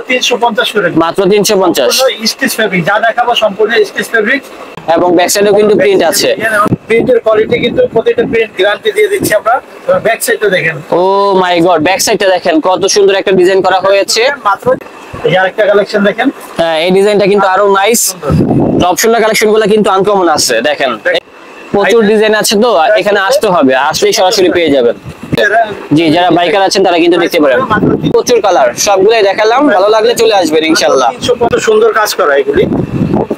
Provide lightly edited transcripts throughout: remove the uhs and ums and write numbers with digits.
350 করে, মাত্র 350। Stitch fabric যা দেখাবো সম্পূর্ণ স্টিচ ফেব্রিক, এবং ব্যাক সাইডেও কিন্তু প্রিন্ট আছে। প্রিন্টের কোয়ালিটি কিন্তু প্রত্যেকটা প্রিন্ট গ্যারান্টি দিয়ে দিচ্ছি আমরা। ব্যাক সাইডটা দেখেন, ও মাই গড, ব্যাক সাইডটা দেখেন কত সুন্দর একটা ডিজাইন করা হয়েছে। মাত্র এই আরেকটা কালেকশন দেখেন, হ্যাঁ এই ডিজাইনটা কিন্তু আরো নাইস। টপ শোল্ডার কালেকশনগুলো কিন্তু আনকমন আছে, দেখেন প্রচুর ডিজাইন আছে, তো এখানে আসতে হবে, আসলেই সরাসরি পেয়ে যাবেন। জি, যারা বাইকার আছেন তারা কিন্তু দেখতে পারেন, প্রচুর কালার, সবগুলাই দেখালাম, ভালো লাগলে চলে আসবেন ইনশাআল্লাহ। কত সুন্দর কাজ করা এগুলি,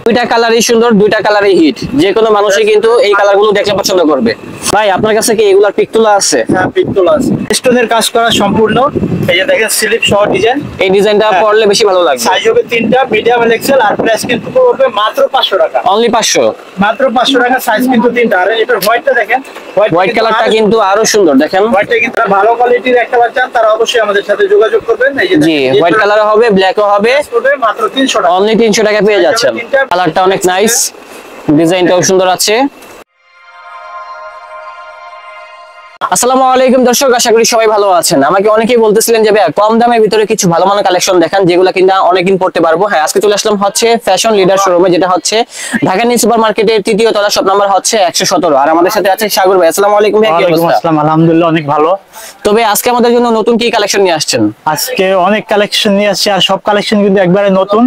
দুইটা কালারই সুন্দর, দুইটা কালারই হিট, যে কোনো মানুষই কিন্তু এই কালারগুলো দেখলে পছন্দ করবে। ভাই আপনার কাছে কি এগুলার পিক তোলা আছে? হ্যাঁ পিক তোলা আছে, স্টোনের কাজ করা সম্পূর্ণ। এই যে দেখেন স্লিপ সহ ডিজাইন, এই ডিজাইনটা পরলে বেশি ভালো লাগবে। সাইজ হবে 3টা, মিডিয়াম এক্সেল, আর প্রাইস কিন্তু পড়বে মাত্র 500 টাকা, অনলি 500, মাত্র 500 টাকা, সাইজ কিন্তু 3টা। আর এটার হোয়াইটটা দেখেন, হোয়াইট কালারটা কিন্তু আরো সুন্দর, দেখেন হোয়াইটটা কিন্তু ভালো কোয়ালিটির একটা বাচ্চা, তারা অবশ্যই আমাদের সাথে যোগাযোগ করবেন। এই যে জি, হোয়াইট কালারও হবে, ব্ল্যাকও হবে, মাত্র 300 টাকা, অনলি 300 টাকা পেয়ে যাচ্ছেন। কালারটা অনেক নাইস, ডিজাইনটাও সুন্দর আছে। আসসালামু আলাইকুম দর্শক, আশা করি সবাই ভালো আছেন। আমাকে অনেকেই বলতেছিলেন যে ভাই কম দামের ভিতরে কিছু ভালো মানের কালেকশন দেখান, যেগুলো কিনা অনেকদিন পড়তে পারবো। হ্যাঁ, আজকে চলে আসলাম হচ্ছে ফ্যাশন লিডার শোরুমে, যেটা হচ্ছে ঢাকা নিউ সুপার মার্কেটের 3য় তলা, শপ নাম্বার হচ্ছে 117। আর আমাদের সাথে আছে সাগর ভাই। আসসালামু আলাইকুম ভাই, কি অবস্থা? আসসালাম, আলহামদুলিল্লাহ অনেক ভালো। তবে আজকে আমাদের জন্য নতুন কি কালেকশন নিয়ে আসছেন? আজকে অনেক কালেকশন নিয়ে আসছি, আর সব কালেকশন কিন্তু একবারে নতুন।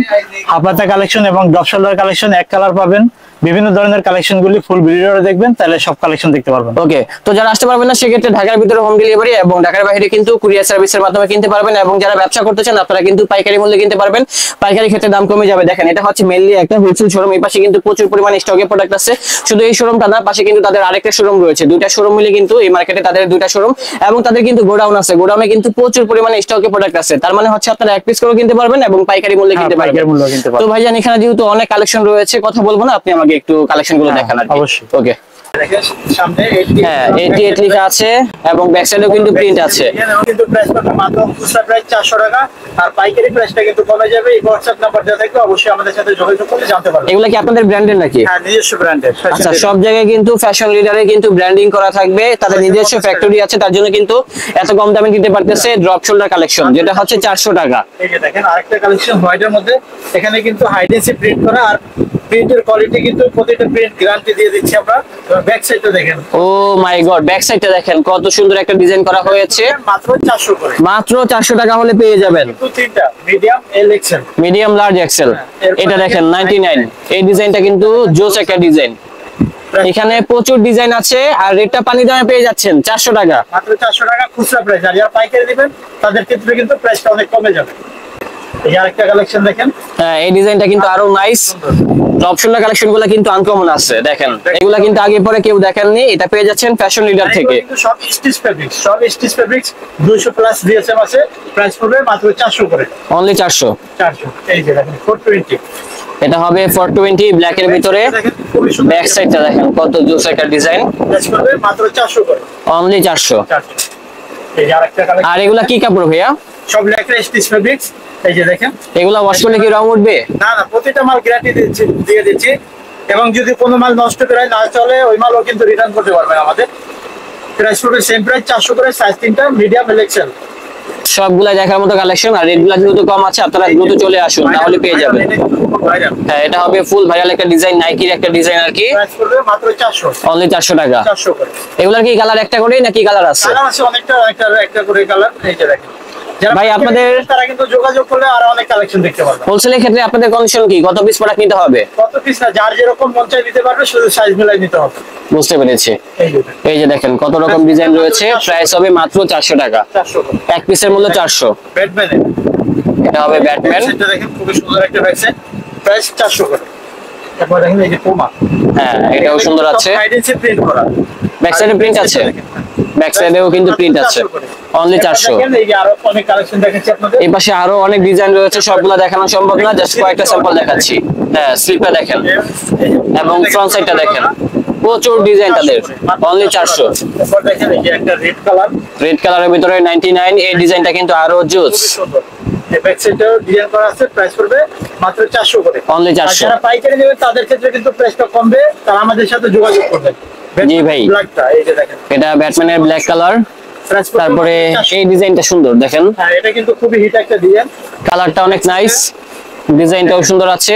হাফাতা কালেকশন এবং ড্রপ শোল্ডার কালেকশন এক কালার পাবেন। বিভিন্ন ধরনের কালেকশন গুলি ফুল ভিডিওতে দেখবেন, তাহলে সব কালেকশন দেখতে পারবেন। ওকে, তো যারা আসতে পারবেন না সেক্ষেত্রে ঢাকার ভিতরে হোম ডেলিভারি এবং ঢাকার বাইরে কিন্তু কুরিয়ার সার্ভিসের মাধ্যমে কিনতে পারবেন। এবং যারা ব্যবসা করতে চান আপনারা কিন্তু পাইকারি মূল্যে কিনতে পারবেন, পাইকারি ক্ষেত্রে দাম কমে যাবে। দেখেন এটা হচ্ছে মেইনলি একটা হোলসেল শোরুম, এই পাশে কিন্তু প্রচুর পরিমাণে স্টকে প্রোডাক্ট আছে। শুধু এই শোরুমটা না, পাশে কিন্তু তাদের আরেকটা শোরুম রয়েছে, দুইটা শোরুম মিলে কিন্তু এই মার্কেটে তাদের দুইটা শোরুম, এবং তাদের কিন্তু গোডাউন আছে, গোডাউনে কিন্তু প্রচুর পরিমাণে স্টকে প্রোডাক্ট আছে। তার মানে হচ্ছে আপনারা এক পিস করে কিনতে পারবেন এবং পাইকারি মূল্যে কিনতে পারবেন। তো ভাইজান এখানে যেহেতু অনেক কালেকশন রয়েছে, কথা বলবো না, আপনি আমাকে একটু কালেকশন গুলো দেখান। অবশ্যই। ওকে, সামনে হ্যাঁ 88 লেখা আছে এবং ব্যাক সাইডেও কিন্তু প্রিন্ট আছে। কিন্তু প্রাইস পাবে মাত্র খুচরা প্রাইস 400 টাকা, আর পাইকারি প্রাইসটা কিন্তু কমে যাবে। এই WhatsApp নাম্বার দেওয়া থাকবে, অবশ্যই আমাদের সাথে যোগাযোগ করলে জানতে পারবেন। এগুলা কি আপনাদের ব্র্যান্ডের নাকি? হ্যাঁ, নিজস্ব ব্র্যান্ডের। আচ্ছা, সব জায়গায় কিন্তু ফ্যাশন লিডারে কিন্তু ব্র্যান্ডিং করা থাকবে, তাদের নিজস্ব ফ্যাক্টরি আছে, তার জন্য কিন্তু এত কম দামে দিতে পারতেছে। ড্রপ শোল্ডার কালেকশন যেটা হচ্ছে 400 টাকা। এই যে দেখেন আরেকটা কালেকশন হোয়াইটের মধ্যে, এখানে কিন্তু হাইডেন্সি প্রিন্ট করা, আর প্রিন্টের কোয়ালিটি কিন্তু প্রত্যেকটা প্রিন্ট গ্যারান্টি দিয়ে দিচ্ছি আমরা। ব্যাক সাইডটা দেখেন, ও মাই গড, ব্যাক সাইডটা দেখেন কত সুন্দর একটা ডিজাইন করা হয়েছে। মাত্র 400 করে, মাত্র 400 টাকা হলে পেয়ে যাবেন। কিন্তু 3টা, medium L XL, medium large Excel. এটা দেখেন 99, এই ডিজাইনটা কিন্তু জোস একটা ডিজাইন। এখানে প্রচুর ডিজাইন আছে, আর রেটটা পানি দামে পেয়ে যাচ্ছেন 400 টাকা, মাত্র 400 টাকা খুচরা প্রাইস। আর যারা পাইকারি দিবেন তাদের ক্ষেত্রে কিন্তু প্রাইসটা অনেক কমে যাবে। এই আরেকটা কালেকশন দেখেন, হ্যাঁ এই ডিজাইনটা কিন্তু আরো নাইস। টপ শোল্ডার কালেকশনগুলো কিন্তু আনকমন আছে, দেখেন এগুলা কিন্তু আগে পরে কেউ দেখেননি। এটা পেয়ে যাচ্ছেন ফ্যাশন লিডার থেকে। কিন্তু সব স্টিচ ফেব্রিক্স, সব স্টিচ ফেব্রিক্স 200 প্লাস জিএসএম আছে, প্রাইস পড়বে মাত্র 400 করে, অনলি 400। 400। এই যে দেখেন 420, এটা হবে 420 ব্ল্যাক এর ভিতরে। খুবই সুন্দর। ব্যাক সাইডটা দেখেন কত জোস একটা ডিজাইন, প্রাইস পড়বে মাত্র 400 করে, অনলি 400। 400। এই যে আরেকটা কালেকশন, আর এগুলা কি কাপড় ভাইয়া? সব লেখা স্টিচ ফেব্রিক্স। এই যে দেখেন, এগুলা ওয়াশ করলে কি রং উঠবে? না না, প্রতিটা মাল গ্যারান্টি দিয়ে দিচ্ছি, এবং যদি কোনো মাল নষ্ট করে না চলে ওই মালও কিন্তু রিটার্ন করতে পারবেন আমাদের। প্রাইস পড়বে সেম প্রাইস 400 করে, সাইজ 3টা, মিডিয়াম এল এক্সেল। সবগুলা দেখার মতো কালেকশন, আর রেটগুলা যেহেতু কম আছে আপনারা দ্রুত চলে আসুন, তাহলে পেয়ে যাবেন। হ্যাঁ, এটা হবে ফুল ভাইরাল একটা ডিজাইন, নাইকির একটা ডিজাইন আর কি। প্রাইস পড়বে মাত্র 400, অনলি 400 টাকা। 400 করে। এগুলার কি কালার একটা করে নাকি কালার আছে? কালার আছে অনেকটা, একটা করে কালার। এই যে দেখেন, ভাই আপনাদের তারা কিন্তু যোগাযোগ করলে আরো অনেক কালেকশন দেখতে পারবে। হোলসেলের ক্ষেত্রে আপনাদের কন্ডিশন কি, কত পিস প্রোডাক্ট নিতে হবে? কত পিস না, যার যেরকম মন চাই দিতে পারবে, শুধু সাইজ মিলাই নিতে হবে। বুঝতে পেরেছি। এই যে দেখেন কত রকম ডিজাইন রয়েছে, প্রাইস হবে মাত্র 400 টাকা। 400 করে, এক পিসের মূল্য 400। ব্যাটম্যান, এটা হবে ব্যাটম্যান। এটা দেখেন খুবই সুন্দর একটা ভ্যাকসিন, প্রাইস 400 করে। তারপর দেখেন এই যে পুমা, হ্যাঁ এটাও সুন্দর আছে, আইডেন্সি প্রিন্ট করা, ব্যাক সাইডে প্রিন্ট আছে, ব্যাক সাইডেও কিন্তু প্রিন্ট আছে, অনলি 400। এই যে আরো অনেক কালেকশন দেখাচ্ছি আপনাদের। এই পাশে আরো অনেক ডিজাইন রয়েছে, সবগুলা দেখানো সম্ভব না, জাস্ট কয়েকটা স্যাম্পল দেখাচ্ছি। হ্যাঁ, স্লিপটা দেখেন এবং ফ্রন্ট সাইডটা দেখেন, প্রচুর ডিজাইন তাদের, অনলি 400। তারপর দেখেন এই যে একটা রেড কালার, রেড কালারের ভিতরে 99, এই ডিজাইনটা কিন্তু আরো জোস। সুন্দর। এই ব্যাক সাইডটাও ডিজাইন করা আছে, প্রাইস পড়বে মাত্র 400 করে, অনলি আর 400। যারা পাইকারি নেবে তাদের ক্ষেত্রে কিন্তু প্রাইসটা কমবে, তারা আমাদের সাথে যোগাযোগ করবেন। জি ভাই, ব্ল্যাকটা এই যে দেখেন, এটা ব্যাটম্যানের ব্ল্যাক কালার, প্রাইস তারপরে এই ডিজাইনটা সুন্দর দেখেন, হ্যাঁ এটা কিন্তু খুবই হিট একটা ডিজাইন, কালারটা অনেক নাইস, ডিজাইনটাও সুন্দর আছে,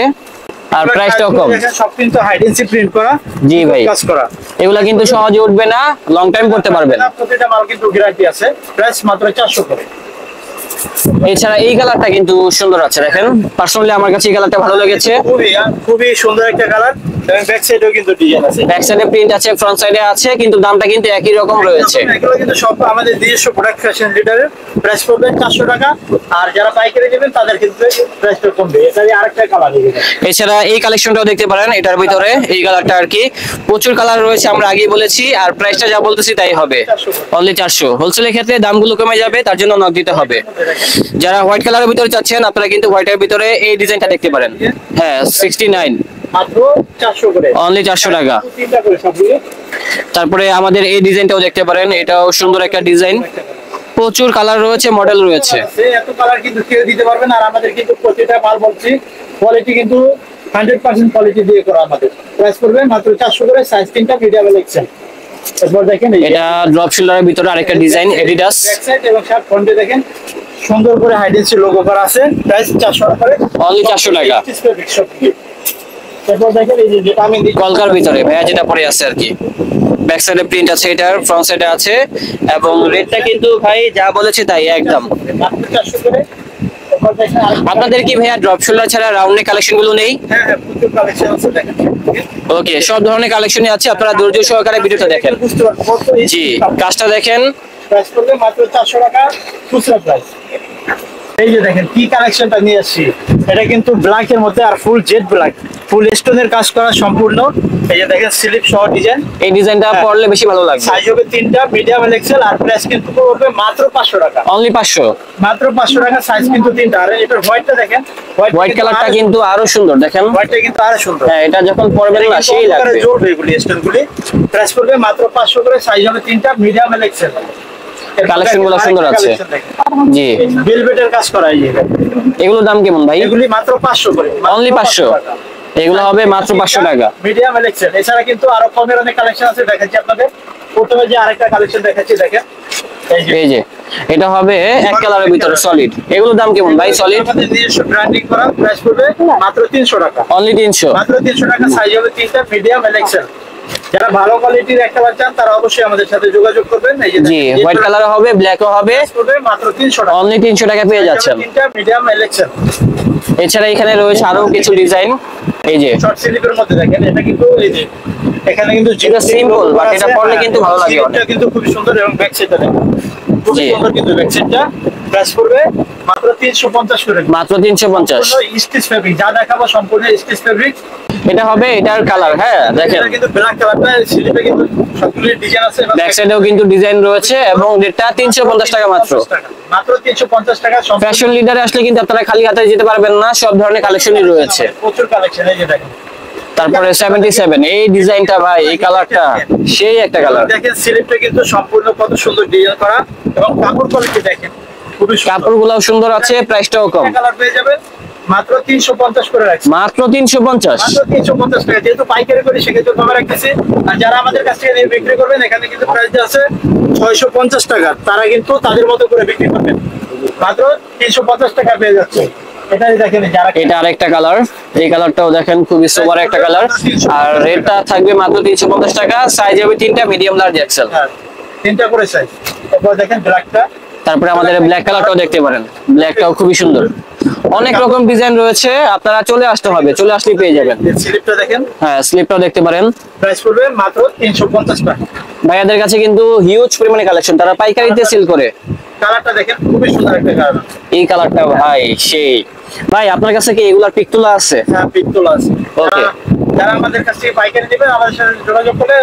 আর প্রাইসটাও কম। সব কিন্তু হাইডেন্সি প্রিন্ট করা, জি ভাই, কাজ করা, এগুলা কিন্তু সহজে উঠবে না, লং টাইম করতে পারবেন। প্রতিটা মাল কিন্তু গ্যারান্টি আছে। প্রাইস মাত্র 400 করে। এছাড়া এই কালারটা কিন্তু সুন্দর আছে দেখেন, পার্সোনালি আমার কাছে এই কালারটা ভালো লেগেছে, খুবই সুন্দর একটা কালার, এবং ব্যাক সাইডেও কিন্তু ডিজাইন আছে, ব্যাক সাইডে প্রিন্ট আছে, ফ্রন্ট সাইডে আছে, কিন্তু দামটা কিন্তু একই রকম রয়েছে। এগুলো কিন্তু সব আমাদের নিজস্ব প্রোডাক্ট, ফ্যাশন লিডারের। প্রাইস পড়বে 400 টাকা, আর যারা পাইকারি নেবেন তাদের ক্ষেত্রে প্রাইসটা কমবে। এটারই আরেকটা কালার। এছাড়া এই কালেকশনটাও দেখতে পারেন, এটার ভিতরে এই কালারটা আর কি, প্রচুর কালার রয়েছে আমরা আগেই বলেছি, আর প্রাইসটা যা বলতেছি তাই হবে, অনলি 400। হোলসেলের ক্ষেত্রে দামগুলো কমে যাবে, তার জন্য নক দিতে হবে। যারা হোয়াইট কালারের ভিতরে চাচ্ছেন, আপনারা কিন্তু হোয়াইটের ভিতরে এই ডিজাইনটা দেখতে পারেন। হ্যাঁ 69, মাত্র 400 করে, অনলি 400 টাকা। তিনটা করে সবগুলো। তারপরে আমাদের এই ডিজাইনটাও দেখতে পারেন, এটাও সুন্দর একটা ডিজাইন, প্রচুর কালার রয়েছে, মডেল রয়েছে। এত কালার কিন্তু কেউ দিতে পারবে না, আর আমাদের কিন্তু প্রতিটা মাল বলছি কোয়ালিটি কিন্তু 100% কোয়ালিটি দিয়ে করা আমাদের। প্রাইস পড়বে মাত্র 400 করে, সাইজ 3টা, মিডিয়াম এক্সেল। এরপর দেখেন এটা ড্রপ শোল্ডারের ভিতরে আরেকটা ডিজাইন, এডিডাস। ব্যাক সাইড এবং সাইড ফ্রন্টে দেখেন সুন্দর করে হাইডেন্সি লোগো করা আছে। প্রাইস 400 টাকা করে, অনলি 400 টাকা। এরপর দেখেন এই যে যেটা আমি কলকার ভিতরে ভাইয়া যেটা পরে আছে আর কি, ব্যাক সাইডে প্রিন্ট আছে, এটার ফ্রন্ট সাইডে আছে, এবং রেটটা কিন্তু ভাই যা বলেছে তাই একদম। মাত্র 400 করে। এরপর দেখেন আপনাদের কি ভাইয়া ড্রপ শোল্ডার ছাড়া রাউন্ডের কালেকশন গুলো নেই? হ্যাঁ হ্যাঁ, প্রচুর কালেকশন আছে দেখেন। ওকে, সব ধরনের কালেকশনই আছে, আপনারা ধৈর্য সহকারে ভিডিওটা দেখেন। বুঝতে পারবেন কত জি, কাজটা দেখেন। প্রাইস করলে মাত্র 400 টাকা খুচরা প্রাইস। এই যে দেখেন কি কালেকশনটা নিয়ে আসছি, এটা কিন্তু ব্ল্যাক এর মধ্যে, আর ফুল জেড ব্ল্যাক, ফুল স্টোনের কাজ করা সম্পূর্ণ। এই যে দেখেন স্লিপ সহ ডিজাইন, এই ডিজাইনটা পরলে বেশি ভালো লাগবে। সাইজ হবে 3টা, মিডিয়াম এক্সেল, আর প্রাইস কিন্তু পড়বে মাত্র 500 টাকা, অনলি 500। মাত্র 500 টাকা, সাইজ কিন্তু 3টা। আর এটার হোয়াইটটা দেখেন, হোয়াইট কালারটা কিন্তু আরো সুন্দর দেখেন, হোয়াইটটা কিন্তু আরো সুন্দর। হ্যাঁ এটা যখন পরবেন না সেই লাগবে। জোড়বে এগুলি স্টোনগুলি। প্রাইস পড়বে মাত্র 500 করে, সাইজ হবে 3টা, মিডিয়াম এক্সেল। কালেকশন গুলো সুন্দর আছে। জি, ভেলভেটের কাজ করা, এই যে এগুলোর দাম কেমন ভাই? এগুলি মাত্র 500 করে, অনলি 500। এগুলো হবে মাত্র 500 টাকা। Medium Excel. এছাড়া কিন্তু আরো কমের অনেক কালেকশন আছে, দেখাচ্ছি আপনাদের। প্রথমে যে আরেকটা কালেকশন দেখাচ্ছি দেখেন, এই যে এটা হবে এক কালারের ভিতরে সলিড, এগুলোর দাম কেমন ভাই? সলিড আমাদের নিজস্ব ব্র্যান্ডিং করা, প্রাইস পড়বে মাত্র 300 টাকা, অনলি 300। মাত্র 300 টাকা, সাইজ হবে 3টা, মিডিয়াম এক্সেল। যারা ভালো কোয়ালিটির একটা বার চান তারা অবশ্যই আমাদের সাথে যোগাযোগ করবেন। এই যে জি, হোয়াইট কালার হবে, ব্ল্যাকও হবে, পড়বে মাত্র 300 টাকা, অনলি 300 টাকা পেয়ে যাচ্ছেন। 3টা, মিডিয়াম এক্সেল। এছাড়া এখানে রয়েছে আরো কিছু ডিজাইন, এই যে শর্ট স্লিপের মধ্যে দেখেন, এটা কিন্তু এই যে এখানে কিন্তু এটা সিম্পল, বাট এটা পরলে কিন্তু ভালো লাগে অনেক। এটা কিন্তু খুব সুন্দর, এবং ব্যাক সাইডটা দেখেন খুব জি। সুন্দর, কিন্তু ব্যাক সাইডটা। প্রাইস পড়বে মাত্র 350 করে, মাত্র 350। স্টিচ ফেব্রিক, যা দেখাবো সম্পূর্ণ স্টিচ ফেব্রিক। এটা হবে এটার কালার, হ্যাঁ দেখেন এটা কিন্তু ব্ল্যাক কালারটা, স্লিপে কিন্তু সবগুলো ডিজাইন আছে, এবং ব্যাক সাইডেও কিন্তু ডিজাইন রয়েছে, এবং রেটটা 350 টাকা মাত্র। মাত্র 350 টাকা। ফ্যাশন লিডারে আসলে কিন্তু আপনারা খালি হাতে যেতে পারবেন না, সব ধরনের কালেকশনই রয়েছে। প্রচুর কালেকশন, এই যে দেখেন। তারপরে 77, এই ডিজাইনটা ভাই, এই কালারটা সেই একটা কালার। দেখেন স্লিপটা কিন্তু সম্পূর্ণ কত সুন্দর ডিজাইন করা, এবং কাপড় কোয়ালিটি দেখেন খুবই সুন্দর। কাপড়গুলোও সুন্দর আছে, প্রাইসটাও কম, কালার পেয়ে যাবেন মাত্র 350 করে রাখছি, মাত্র 350। মাত্র 350 টাকা। যেহেতু পাইকারি করি সেক্ষেত্রে কমে রাখতেছি, আর যারা আমাদের কাছ থেকে নিয়ে বিক্রি করবেন এখানে কিন্তু প্রাইস আছে 650 টাকা, তারা কিন্তু তাদের মতো করে বিক্রি করবেন, মাত্র 350 টাকা পেয়ে যাচ্ছে। এটাই দেখেন, যারা এটা আরেকটা কালার, এই কালারটাও দেখেন খুবই সুপার একটা কালার, আর রেটটা থাকবে মাত্র 350 টাকা, সাইজ হবে 3টা, মিডিয়াম লার্জ এক্সেল। 3টা করে সাইজ। তারপর দেখেন ব্ল্যাকটা, তারপরে আমাদের ব্ল্যাক কালারটাও দেখতে পারেন, ব্ল্যাকটাও খুবই সুন্দর, অনেক রকম ডিজাইন রয়েছে, আপনারা চলে আসতে হবে, চলে আসলেই পেয়ে যাবেন। স্লিপটা দেখেন, হ্যাঁ স্লিপটাও দেখতে পারেন। প্রাইস পড়বে মাত্র 350 টাকা। ভাইয়াদের কাছে কিন্তু হিউজ পরিমাণে কালেকশন, তারা পাইকারিতে সেল করে। কালারটা দেখেন খুবই সুন্দর একটা কালার, এই কালারটা ভাই সেই। ভাই আপনার কাছে কি এগুলার পিক তোলা আছে? হ্যাঁ পিস্তল আছে। Okay. যারা আমাদের কাছ থেকে পাইকারি নেবেন আমাদের সাথে যোগাযোগ করলে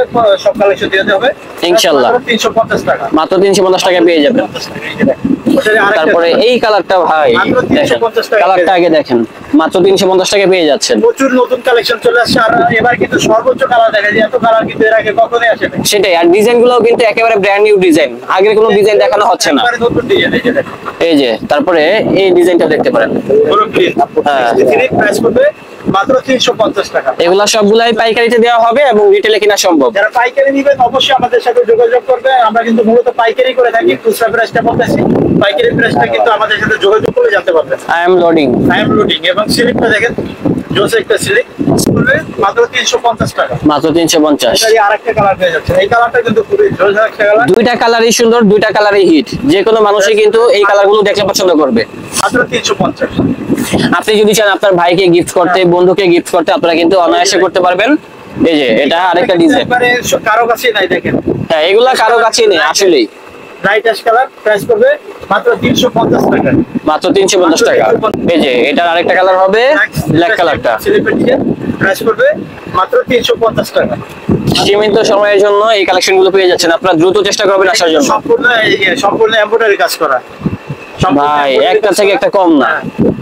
সব কালেকশন দিয়ে দেওয়া হবে ইনশাআল্লাহ। মাত্র 350 টাকা, মাত্র 350 টাকা পেয়ে যাবেন। 50 টাকা, এই যে দেখেন। ওটারে আরেকটা তারপরে এই কালারটা ভাই মাত্র দেখেন, 350 টাকা। কালারটা আগে দেখেন, মাত্র 350 টাকা পেয়ে যাচ্ছেন। প্রচুর নতুন কালেকশন চলে আসছে, আর এবার কিন্তু সর্বোচ্চ কালার দেখা যায়, এত কালার কিন্তু এর আগে কখনোই আসে না। সেটাই, আর ডিজাইন গুলো কিন্তু একেবারে ব্র্যান্ড নিউ ডিজাইন, আগের কোনো ডিজাইন দেখানো হচ্ছে না। একেবারে নতুন ডিজাইন, এই যে দেখেন। এই যে তারপরে এই ডিজাইনটা দেখতে পারেন, পুরো ক্লিন। হ্যাঁ। প্রাইস করবে মাত্র 350 টাকা। এগুলা সবগুলাই পাইকারিতে দেওয়া হবে এবং রিটেলে কিনা সম্ভব। যারা পাইকারি নেবেন অবশ্যই আমাদের সাথে যোগাযোগ করবে। আমরা কিন্তু মূলত পাইকারি করে থাকি, খুচরা প্রাইসটা বলতেছি, পাইকারি প্রাইসটা কিন্তু আমাদের সাথে যোগাযোগ করে জানতে পারবেন। I am loading. I am loading এবং স্লিপটা দেখেন, জোস একটা স্লিপ মাত্র 350 টাকা। মাত্র 350। এটারই আরেকটা কালার পেয়ে যাচ্ছে, এই কালারটা কিন্তু খুবই জোস একটা কালার। দুইটা কালারই সুন্দর, দুইটা কালারই হিট, যে কোনো মানুষই কিন্তু এই কালারগুলো দেখলে পছন্দ করবে। মাত্র 350। আপনি যদি চান আপনার ভাইকে গিফট করতে, বন্ধুকে গিফট করতে, আপনারা কিন্তু অনায়াসে করতে পারবেন। এই যে এটা আরেকটা ডিজাইন, একবারে কারো কাছে নাই দেখেন। হ্যাঁ এগুলা কারো কাছেই নেই আসলেই। লাইট অ্যাশ কালার, প্রাইস করবে মাত্র 350 টাকা। মাত্র 350 টাকা। এই যে এটার আরেকটা কালার হবে ব্ল্যাক কালারটা, স্লিপের ডিজাইন, প্রাইস করবে মাত্র 350 টাকা। সীমিত সময়ের জন্য এই কালেকশন গুলো পেয়ে যাচ্ছেন, আপনারা দ্রুত চেষ্টা করবেন আসার জন্য। সম্পূর্ণ এমব্রয়ডারি কাজ করা ভাই, একটা থেকে একটা কম না।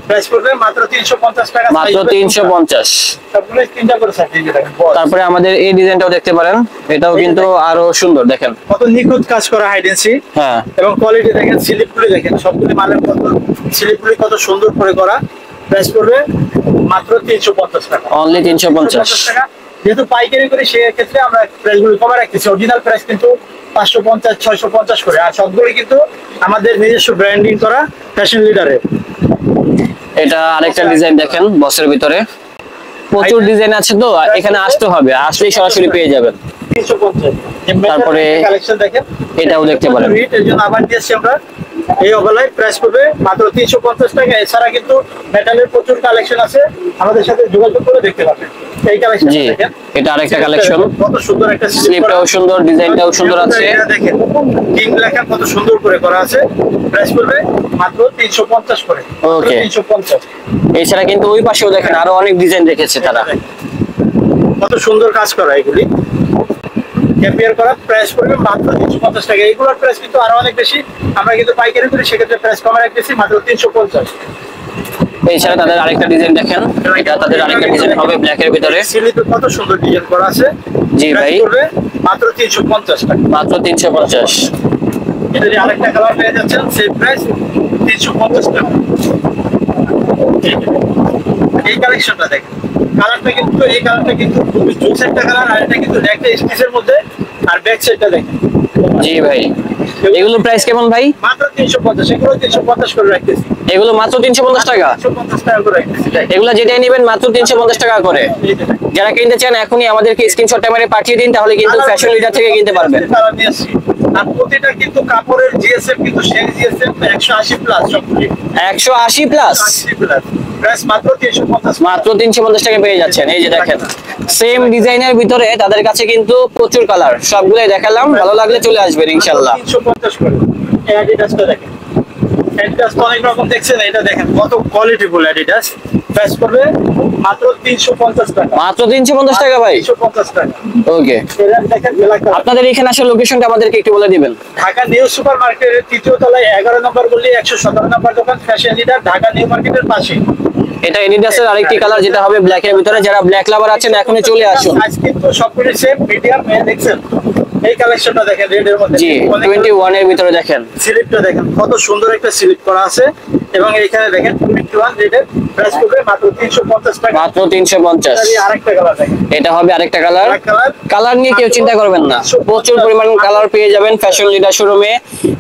প্রাইস করবে মাত্র 350 টাকা। মাত্র 350। সবগুলো তিনটা করে সাইজ দিয়ে দেখেন। তারপরে আমাদের এই ডিজাইনটাও দেখতে পারেন, এটাও কিন্তু আরো সুন্দর দেখেন। কত নিখুঁত কাজ করা হাইডেন্সি হ্যাঁ, এবং কোয়ালিটি দেখেন, স্লিপগুলি দেখেন, সবগুলি মালের কত স্লিপগুলি কত সুন্দর করে করা। প্রাইস করবে মাত্র 350 টাকা। অনলি 350 টাকা। যেহেতু পাইকারি করি সেক্ষেত্রে আমরা প্রাইসগুলো কমে রাখতেছি। অরিজিনাল প্রাইস কিন্তু 550 650 করে, আর সবগুলি কিন্তু আমাদের নিজস্ব ব্র্যান্ডিং করা ফ্যাশন লিডারের। এটা আরেকটা ডিজাইন দেখেন, বক্সের ভিতরে প্রচুর ডিজাইন আছে, তো এখানে আসতে হবে, আসলেই সরাসরি পেয়ে যাবেন। 350। তারপরে কালেকশন দেখেন, এটাও দেখতে পারেন। এর জন্য আবার দিয়েছি আমরা এই অবলায়। প্রাইস করবে মাত্র 350 টাকা। এছাড়া কিন্তু মেটালের প্রচুর কালেকশন আছে, আমাদের সাথে যোগাযোগ করে দেখতে পাবেন। এই কালেকশন জি, দেখেন, এটা আরেকটা কালেকশন। কত সুন্দর একটা স্লিপটাও সুন্দর, ডিজাইনটাও সুন্দর আছে। এটা দেখেন, কিং লেখা কত সুন্দর করে করা আছে। প্রাইস করবে মাত্র 350 করে। ওকে। 350। এছাড়া কিন্তু ওই পাশেও দেখেন আরো অনেক ডিজাইন রেখেছে তারা। কত সুন্দর কাজ করা এগুলি, ক্যাপিয়ার করা। প্রাইস করবে মাত্র 350 টাকা। এগুলোর প্রাইস কিন্তু আরো অনেক বেশি, আমরা কিন্তু পাইকারি করি, সেক্ষেত্রে প্রাইস কমে রাখতেছি মাত্র 350। এছাড়া তাদের আরেকটা ডিজাইন দেখেন, এটা তাদের আরেকটা ডিজাইন হবে ব্ল্যাকের ভিতরে। স্লিপে কত সুন্দর ডিজাইন করা আছে। জি ভাই, প্রাইস করবে মাত্র 350 টাকা। মাত্র 350। এটারই আরেকটা কালার পেয়ে যাচ্ছেন, সেম প্রাইস 350 টাকা। এই কালেকশনটা দেখেন, কালারটা কিন্তু, এই কালারটা কিন্তু খুবই জোস একটা কালার, আর এটা কিন্তু একটা স্টিচের মধ্যে। আর ব্যাক সাইডটা দেখেন। জি ভাই, এগুলো প্রাইস কেমন ভাই? মাত্র 350। এগুলো 350 করে রাখতেছি। এগুলো মাত্র 350 টাকা। 350 টাকা করে রাখতেছি। এগুলো যেটাই নেবেন মাত্র 350 টাকা করে। এই দেখেন। যারা কিনতে চান এখনই আমাদেরকে স্ক্রিনশট মেরে পাঠিয়ে দিন, তাহলে কিন্তু ফ্যাশন লিডার থেকে কিনতে পারবেন। কালার নিয়ে আসছি। আর প্রতিটা কিন্তু কাপড়ের জিএসএম কিন্তু সেই জিএসএম 180 প্লাস সবগুলি। 180 প্লাস। 180 প্লাস। প্রাইস মাত্র 350। মাত্র 350 টাকা পেয়ে যাচ্ছেন। এই যে দেখেন, সেম ডিজাইনের ভিতরে তাদের কাছে কিন্তু প্রচুর কালার, সবগুলাই দেখালাম। ভালো লাগলে চলে আসবেন ইনশাআল্লাহ। 350 করে। এই অ্যাডিডাসটা দেখেন, অ্যাডিডাস তো অনেক রকম দেখছেন, এটা দেখেন কত কোয়ালিটিফুল অ্যাডিডাস। প্রাইস করবে মাত্র 350 টাকা। মাত্র 350 টাকা ভাই। 350 টাকা। ওকে, এটা দেখেন ব্ল্যাক কালার। আপনাদের এখানে আসার লোকেশনটা আমাদেরকে একটু বলে দিবেন। ঢাকা নিউ সুপার মার্কেটের 3য় তলায় 11 নম্বর গলি 117 নম্বর দোকান, ফ্যাশন লিডার, ঢাকা নিউ মার্কেটের পাশে। এটা এডিডাসের আরেকটি কালার, যেটা হবে ব্ল্যাক এর ভিতরে। যারা ব্ল্যাক লাভার আছেন এখনই চলে আসুন। আজ কিন্তু সবগুলো সেম মিডিয়াম দেখছেন। এই কালেকশনটা দেখেন, রেড এর মধ্যে। জি, 21 এর ভিতরে দেখেন। স্লিপটা দেখেন, কত সুন্দর একটা স্লিপ করা আছে। এবং এইখানে দেখেন 21 রেডের প্রাইস করবে মাত্র 350 টাকা। মাত্র 350। এটারই আরেকটা কালার দেখেন, এটা হবে আরেকটা কালার। Black colour. কালার নিয়ে কেউ চিন্তা করবেন না, প্রচুর পরিমাণ কালার পেয়ে যাবেন ফ্যাশন লিডার শোরুমে।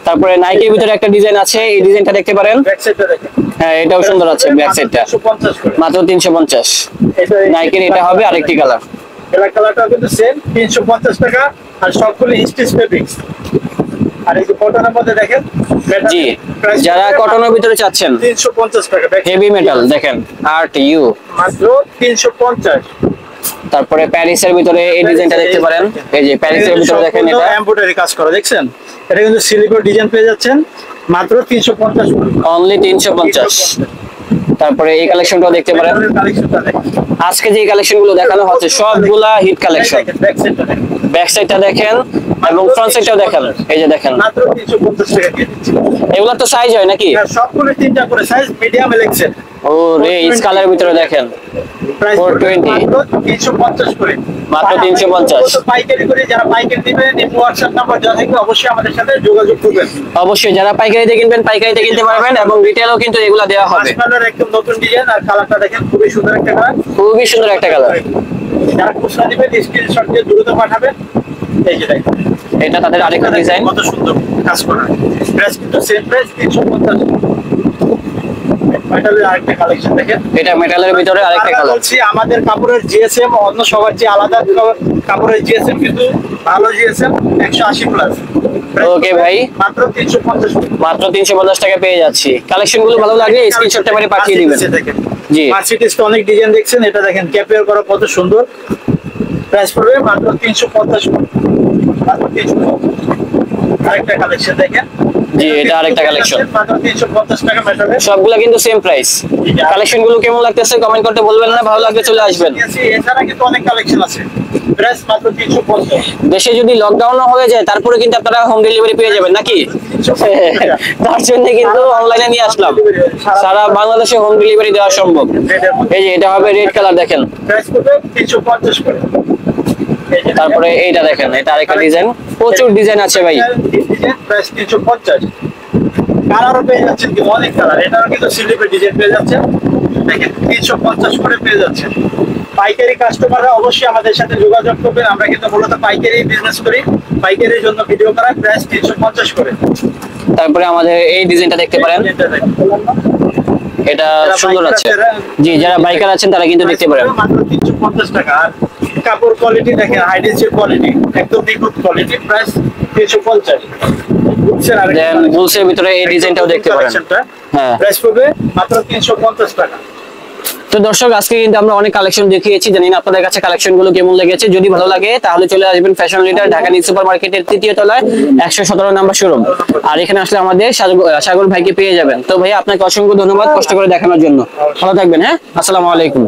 তারপরে নাইকের ভিতরে একটা ডিজাইন আছে, এই ডিজাইনটা দেখতে পারেন। ব্যাক সাইডটা দেখেন, হ্যাঁ, এটাও সুন্দর আছে ব্যাক সাইডটা। 350 করে। মাত্র 350। এটা নাইকের এটা হবে আরেকটি কালার। ব্ল্যাক কালারটাও কিন্তু সেম 350 টাকা। আর সবগুলো স্টিচ ফেব্রিক্স। আর এই যে কটনের মধ্যে দেখেন, জি, যারা কটনের ভিতরে চাচ্ছেন 350 টাকা। হেভি মেটাল দেখেন, আর্ট ইউ মাত্র 350। তারপরে প্যারিসের ভিতরে এই ডিজাইনটা দেখতে পারেন। এই যে প্যারিসের ভিতরে দেখেন, এটা এমব্রয়ডারি কাজ করা দেখছেন। এটা কিন্তু সিলিকন ডিজাইন পেয়ে যাচ্ছেন মাত্র 350 করে। অনলি 350। তারপরে এই কালেকশনটাও দেখতে পারেন। কালেকশনটা দেখেন, আজকে যে কালেকশন গুলো দেখানো হচ্ছে সবগুলা হিট কালেকশন। ব্যাক সাইডটা দেখেন, ব্যাক সাইডটা দেখেন এবং ফ্রন্ট সাইডটাও দেখেন। এই যে দেখেন, মাত্র 350 টাকা দিয়ে দিচ্ছি। এগুলা তো সাইজ হয় নাকি? আর সবগুলো তিনটা করে সাইজ, মিডিয়াম এল এক্সেল। ও রে স্কালের ভিতরে দেখেন প্রাইস 420 মাত্র 350 করে, মাত্র 350 পাইকারি করে যারা পাইকারি দিবেন হোয়াটসঅ্যাপ নাম্বার দেওয়া থাকবে, অবশ্যই আমাদের সাথে যোগাযোগ করবেন। অবশ্যই যারা পাইকারিতে কিনবেন পাইকারিতে কিনতে পারবেন এবং রিটেলও কিন্তু এগুলা দেওয়া হবে। মাসকালার একদম নতুন ডিজাইন, আর কালারটা দেখেন খুবই সুন্দর একটা কালার, খুবই সুন্দর একটা কালার। যারা খুচরা দিবেন স্ক্রিনশট দিয়ে দ্রুত পাঠাবেন। এই যে দেখেন এটা তাদের আরেকটা ডিজাইন। কত সুন্দর কাজ করা, প্রাইস কিন্তু সেম প্রাইস 350। মেটালের আরেকটা কালেকশন দেখেন, এটা মেটালের ভিতরে আরেকটা আমরা কালার। বলছি আমাদের কাপড়ের জিএসএম অন্য সবার চেয়ে আলাদা, কাপড়ের জিএসএম কিন্তু ভালো জিএসএম 180 প্লাস। ওকে ভাই, মাত্র 350 মাত্র 350 টাকা পেয়ে যাচ্ছি। কালেকশন গুলো ভালো লাগলে স্ক্রিনশটটা মেরে পাঠিয়ে দিবেন। জি মার্সিডিজ অনেক ডিজাইন দেখছেন, এটা দেখেন ক্যাপিয়ার করা কত সুন্দর, প্রাইস পড়বে মাত্র 350 মাত্র 350। আরেকটা কালেকশন দেখেন, জি এটা আরেকটা কালেকশন, মাত্র 350 টাকা মেটালে। সবগুলা কিন্তু সেম প্রাইস। কালেকশন গুলো কেমন লাগতেছে কমেন্ট করতে বলবেন না, ভালো লাগলে চলে আসবেন। এছাড়া কিন্তু অনেক কালেকশন আছে, প্রাইস মাত্র 350। দেশে যদি লকডাউন হয়ে যায় তারপরে কিন্তু আপনারা হোম ডেলিভারি পেয়ে যাবেন নাকি? তার জন্য কিন্তু অনলাইনে নিয়ে আসলাম, সারা বাংলাদেশে হোম ডেলিভারি দেওয়া সম্ভব। এই যে এটা হবে রেড কালার দেখেন, প্রাইস পড়বে 350 করে। তারপরে এইটা দেখেন, এটা আরেকটা ডিজাইন, প্রচুর ডিজাইন আছে ভাই। প্রাইস 350। কালারও পেয়ে যাচ্ছেন কিন্তু অনেক কালার, এটাও কিন্তু স্লিপের ডিজাইন পেয়ে যাচ্ছে, দেখেন 350 করে পেয়ে যাচ্ছে। পাইকারি কাস্টমাররা অবশ্যই আমাদের সাথে যোগাযোগ করবেন, আমরা কিন্তু মূলত পাইকারি বিজনেস করি, পাইকারির জন্য ভিডিও করা, প্রাইস 350 করে। তারপরে আমাদের এই ডিজাইনটা দেখতে পারেন, এটা সুন্দর আছে। জি যারা বাইকার আছেন তারা কিন্তু দেখতে পারেন। মাত্র 350 টাকা। আর কাপড় কোয়ালিটি দেখেন, হাইডেন্সির কোয়ালিটি একদম নিখুঁত কোয়ালিটি, প্রাইস 350। দেন বুলসের ভিতরে এই ডিজাইনটাও দেখতে পারেন। হ্যাঁ প্রাইস পড়বে মাত্র 350 টাকা। তো দর্শক আজকে কিন্তু আমরা অনেক কালেকশন দেখিয়েছি, জানি না আপনাদের কাছে কালেকশন গুলো কেমন লেগেছে। যদি ভালো লাগে তাহলে চলে আসবেন fashion leader Dhaka new super মার্কেটের 3য় তলায় 117 নম্বর শোরুম। আর এখানে আসলে আমাদের সাগর ভাইকে পেয়ে যাবেন। তো ভাই আপনাকে অসংখ্য ধন্যবাদ কষ্ট করে দেখানোর জন্য। ভালো থাকবেন। হ্যাঁ, আসসালামু আলাইকুম।